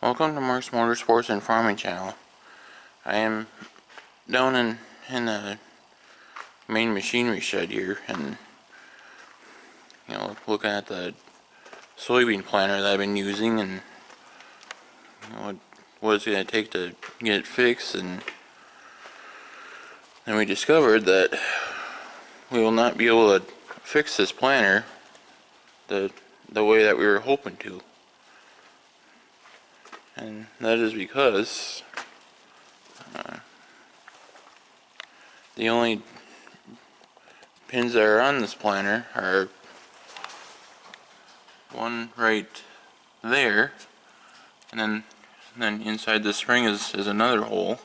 Welcome to Mark's Motorsports and Farming Channel. I am down in the main machinery shed here, and looking at the soybean planter that I've been using, and what it's going to take to get it fixed. And then we discovered that we will not be able to fix this planter the way that we were hoping to, and that is because the only pins that are on this planter are one right there, and then inside the spring is another hole.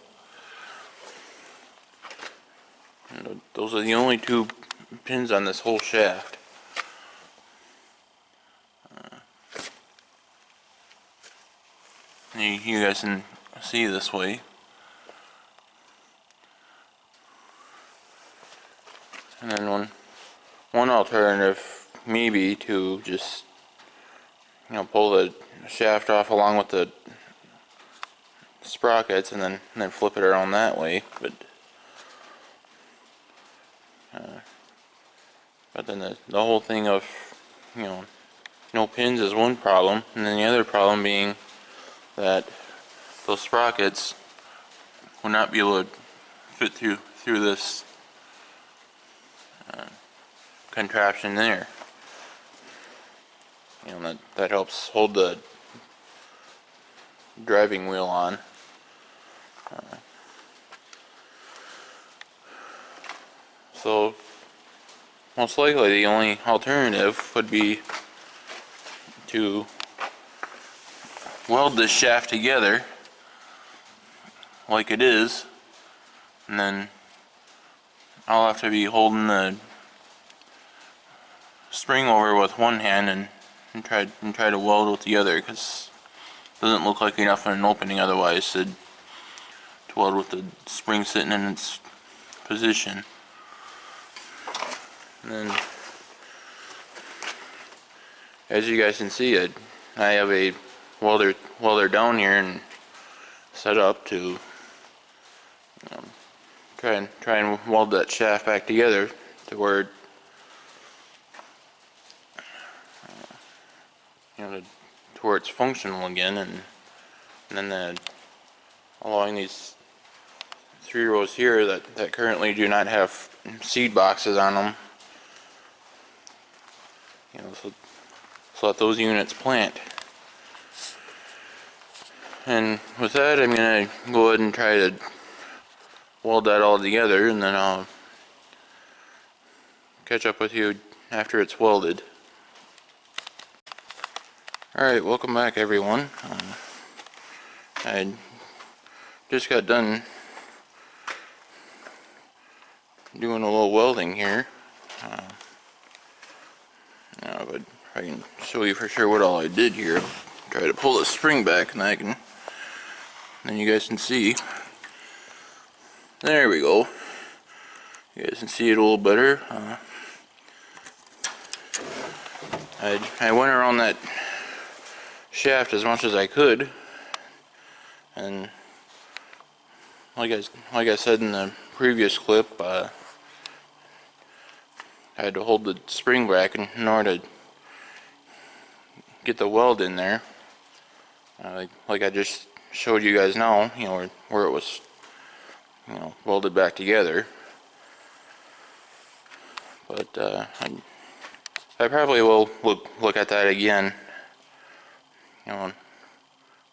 And those are the only two pins on this whole shaft. You guys can see this way. And then one alternative may be to just pull the shaft off along with the sprockets and then flip it around that way, but then the whole thing of no pins is one problem, and then the other problem being that those sprockets will not be able to fit through this contraption there. That helps hold the driving wheel on. So most likely the only alternative would be to weld this shaft together like it is, and then I'll have to be holding the spring over with one hand and try to weld with the other, because it doesn't look like enough of an opening otherwise to weld with the spring sitting in its position. And then, as you guys can see, I have a welder down here and set up to try and weld that shaft back together to where to where it's functional again, and then allowing these 3 rows here that currently do not have seed boxes on them, so that those units plant. And with that, I'm gonna go ahead and try to weld that all together, and then I'll catch up with you after it's welded. Alright, welcome back everyone. I just got done doing a little welding here. But I can show you for sure what all I did here. Try to pull the spring back, and then you guys can see. There we go. You guys can see it a little better. I went around that shaft as much as I could, and like I said in the previous clip, I had to hold the spring back in order to get the weld in there, like I just showed you guys now, where it was welded back together. But I probably will look at that again,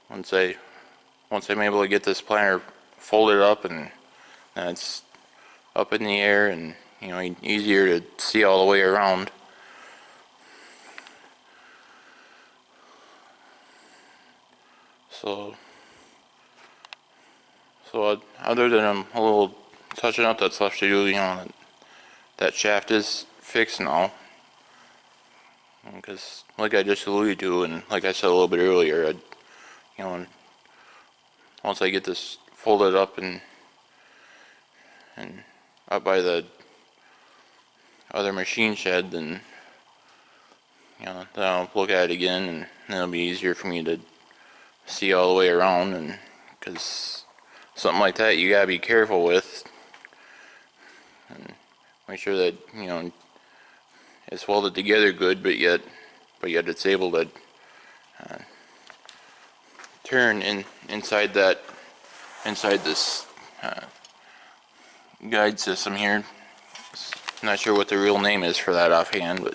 once I'm able to get this planter folded up and it's up in the air and easier to see all the way around. So other than a little touching up that's left to do, that shaft is fixed now. Because like I just alluded to, and like I said a little bit earlier, once I get this folded up and up by the other machine shed, then then I'll look at it again, and it'll be easier for me to see all the way around, and because something like that you gotta be careful with, and make sure that it's welded together good, but yet it's able to turn inside this guide system here. I'm not sure what the real name is for that offhand, but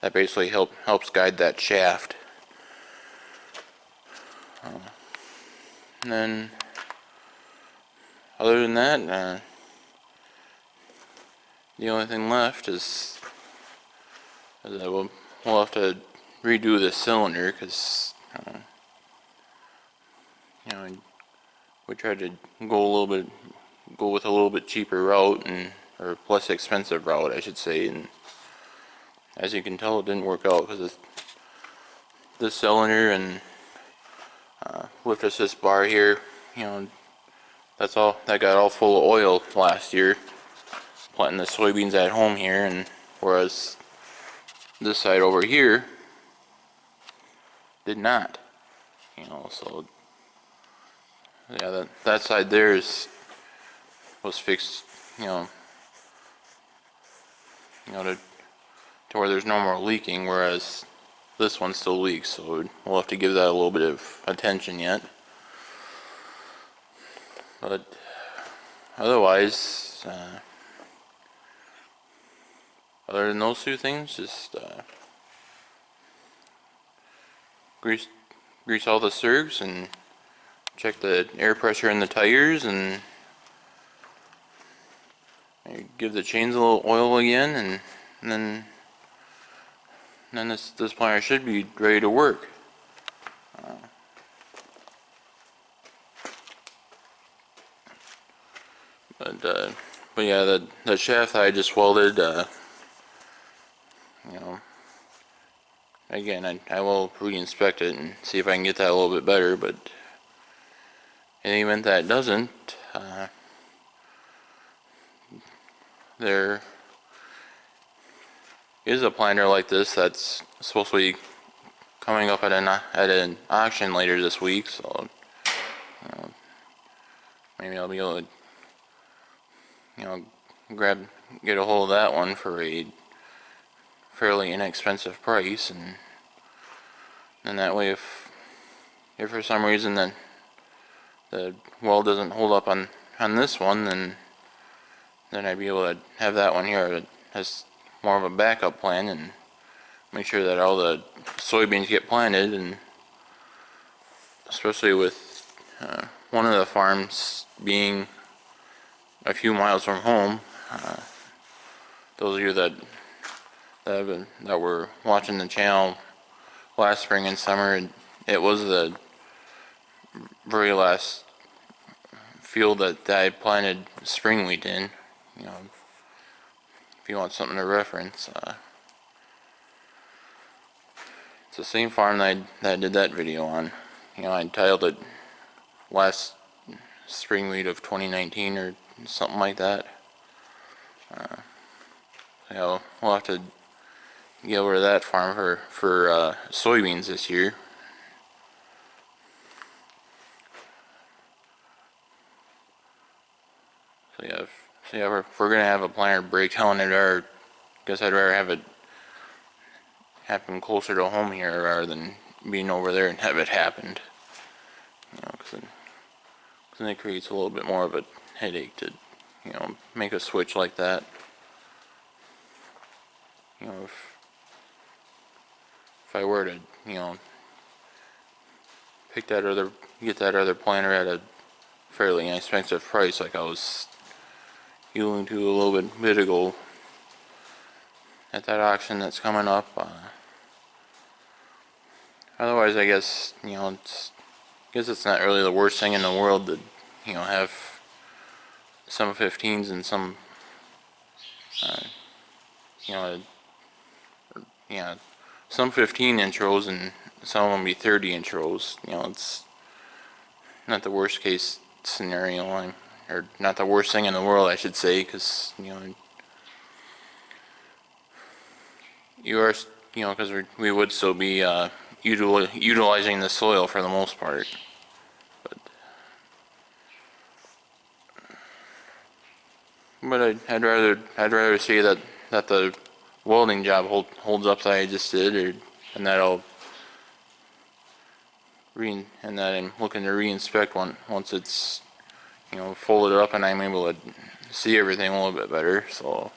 that basically helps guide that shaft. And then, other than that, the only thing left is that we'll have to redo the cylinder, because we tried to go with a little bit cheaper route, or less expensive route, I should say, and as you can tell, it didn't work out because this cylinder and lift assist bar here, that got all full of oil last year planting the soybeans at home here, and whereas this side over here did not. So yeah, that side there was fixed, to where there's no more leaking, whereas this one still leaks, so we'll have to give that a little bit of attention yet. But otherwise, other than those two things, just grease all the surgs and check the air pressure in the tires, and give the chains a little oil again, and then this planter should be ready to work. But yeah, the shaft that I just welded, again, I will re-inspect it and see if I can get that a little bit better, but in the event that it doesn't, there is a planter like this that's supposed to be coming up at an auction later this week, so maybe I'll be able to get a hold of that one for a fairly inexpensive price, and then that way, if for some reason the weld doesn't hold up on this one, then I'd be able to have that one here as more of a backup plan, and make sure that all the soybeans get planted. And especially with one of the farms being a few miles from home, those of you that were watching the channel last spring and summer, it was the very last field that I planted spring wheat in. If you want something to reference, it's the same farm that I did that video on. I titled it Last Spring Wheat of 2019 or something like that. We'll have to get over to that farm for soybeans this year. So yeah, if we're gonna have a planter breakdown, I guess I'd rather have it happen closer to home here rather than being over there and have it happened. Because then it creates a little bit more of a headache to make a switch like that. If I were to get that other planter at a fairly inexpensive price, like I was alluding to a little bit ago at that auction that's coming up. Otherwise, I guess it's not really the worst thing in the world to have some 15s and some some 15-inch rows and some of them be 30-inch rows. It's not the worst case scenario, or not the worst thing in the world, I should say, because you are, because we would still be utilizing the soil for the most part. But I'd rather see that the welding job holds up that I just did, and that I'm looking to re-inspect once it's folded up and I'm able to see everything a little bit better. So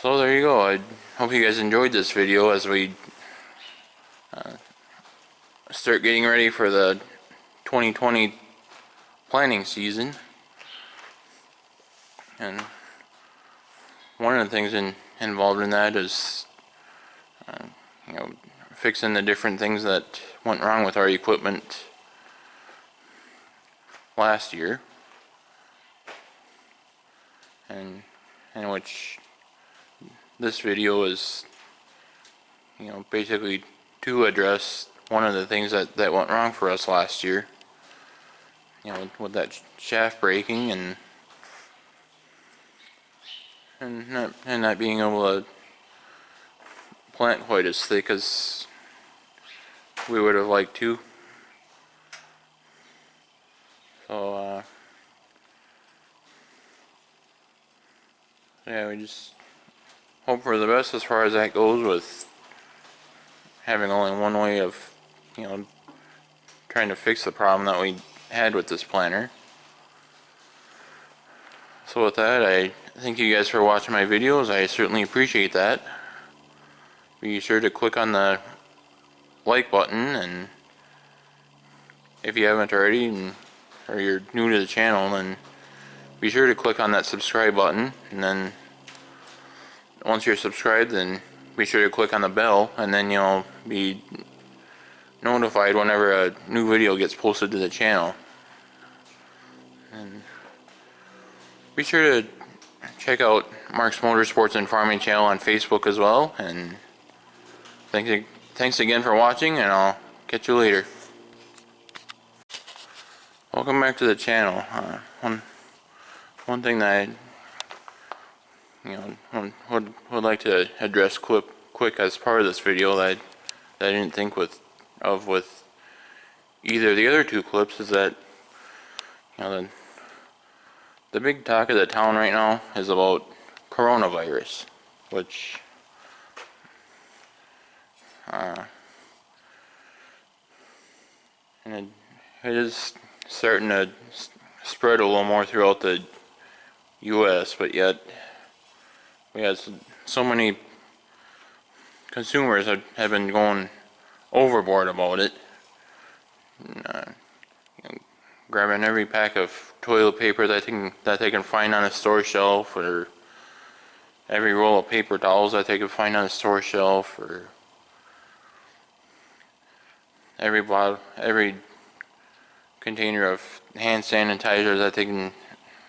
there you go. I hope you guys enjoyed this video as we start getting ready for the 2020 planting season. And one of the things involved in that is fixing the different things that went wrong with our equipment last year, and which this video is basically to address one of the things that went wrong for us last year, with that shaft breaking and not being able to plant quite as thick as we would have liked to. So yeah, we just hope for the best as far as that goes, with having only one way of trying to fix the problem that we had with this planter. So with that, I thank you guys for watching my videos. I certainly appreciate that. Be sure to click on the like button, and if you haven't already, or you're new to the channel, then be sure to click on that subscribe button, and then once you're subscribed, then be sure to click on the bell, and then you'll be notified whenever a new video gets posted to the channel. And be sure to check out Mark's Motorsports and Farming channel on Facebook as well. And thanks again for watching, and I'll catch you later. Welcome back to the channel. One thing that I would like to address quick as part of this video that I didn't think with either of the other two clips is that the big talk of the town right now is about coronavirus, which and it is starting to spread a little more throughout the U.S., but yet we have so many consumers have been going overboard about it, grabbing every pack of toilet paper that they can find on a store shelf, or every roll of paper towels that they can find on a store shelf, or every container of hand sanitizer that they can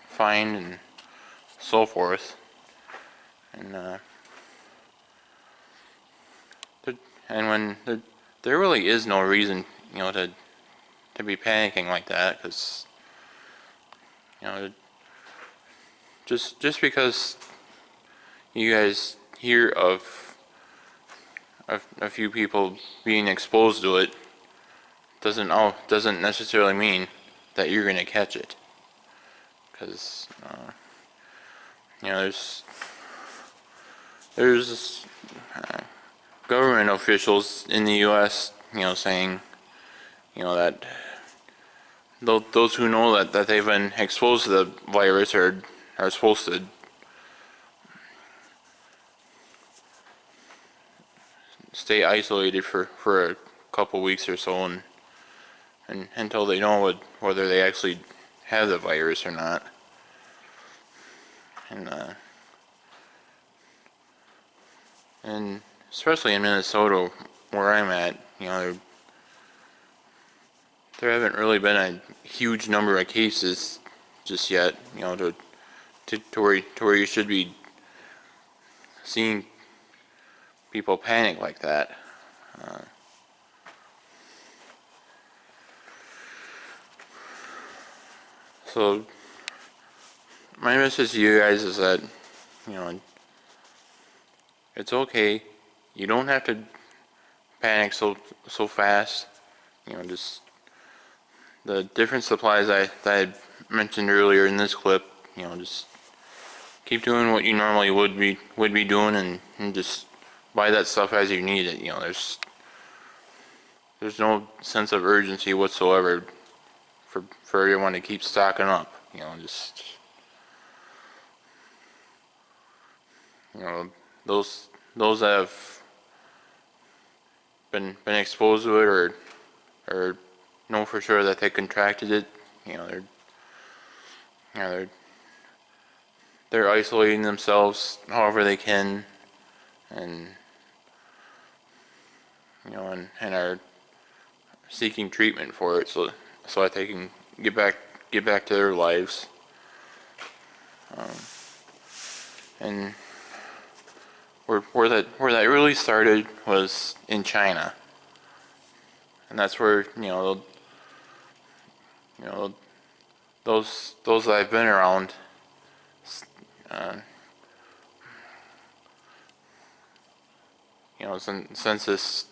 find, and so forth. And when there really is no reason to be panicking like that, because just because you guys hear of a few people being exposed to it doesn't necessarily mean that you're gonna catch it, because there's government officials in the U.S. saying that those who know that they've been exposed to the virus are supposed to stay isolated for a couple weeks or so, and until they know whether they actually have the virus or not. And especially in Minnesota, where I'm at, there haven't really been a huge number of cases just yet, to where you should be seeing people panic like that. So my message to you guys is that it's okay you don't have to panic so fast. Just the different supplies that I mentioned earlier in this clip. Just keep doing what you normally would be doing, and just buy that stuff as you need it. There's no sense of urgency whatsoever for everyone to keep stocking up. Just those that have been exposed to it, or know for sure that they contracted it. They're they're isolating themselves however they can, and and are seeking treatment for it, so that they can get back to their lives. And where that really started was in China, and that's where those that I've been around, uh, since this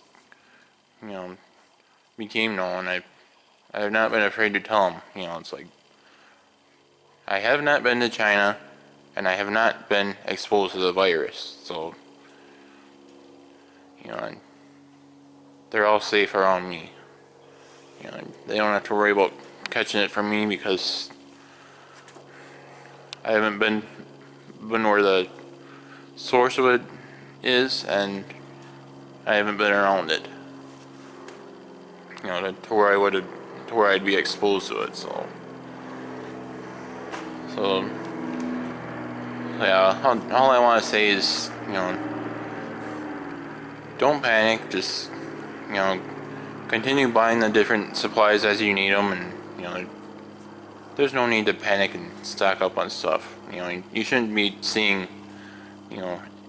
became known, I have not been afraid to tell them. It's like, I have not been to China, and I have not been exposed to the virus, so and they're all safe around me. They don't have to worry about catching it from me, because I haven't been where the source of it is, and I haven't been around it. To where I'd be exposed to it. So yeah. All I want to say is, don't panic. Just continue buying the different supplies as you need them, and there's no need to panic and stock up on stuff. You shouldn't be seeing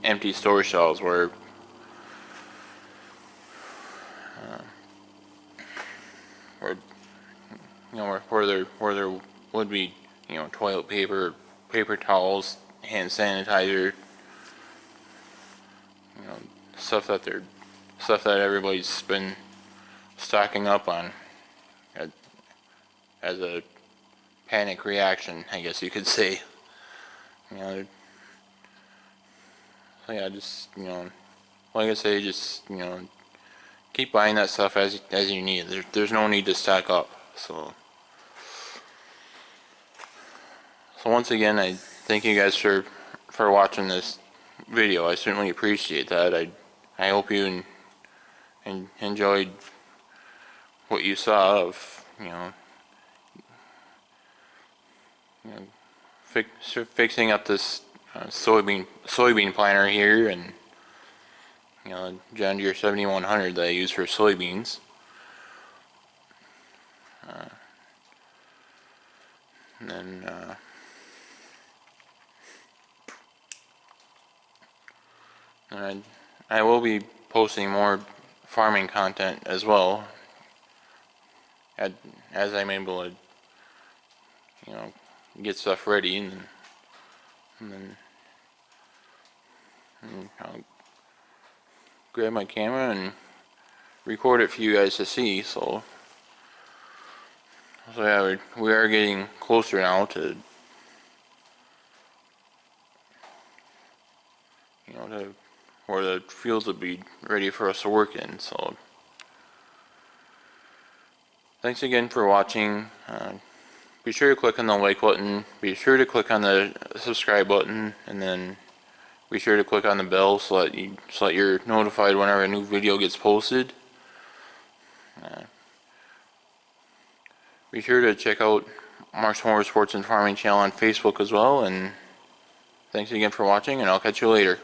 empty store shelves where where where there would be toilet paper, paper towels, hand sanitizer, stuff that everybody's been stocking up on as a panic reaction, I guess you could say. So yeah, just like I say, just keep buying that stuff as you need. There's no need to stock up. So once again, I thank you guys for watching this video. I certainly appreciate that. I hope you enjoyed what you saw of fixing up this soybean planter here, and John Deere 7100 that I use for soybeans. And then and I will be posting more farming content as well, as I'm able to get stuff ready, and then I'll grab my camera and record it for you guys to see. So yeah, we are getting closer now to to where the fields will be ready for us to work in. So thanks again for watching. Be sure to click on the like button, be sure to click on the subscribe button, and then be sure to click on the bell so that you're notified whenever a new video gets posted. Be sure to check out Mark's Motorsports and Farming channel on Facebook as well, and thanks again for watching, and I'll catch you later.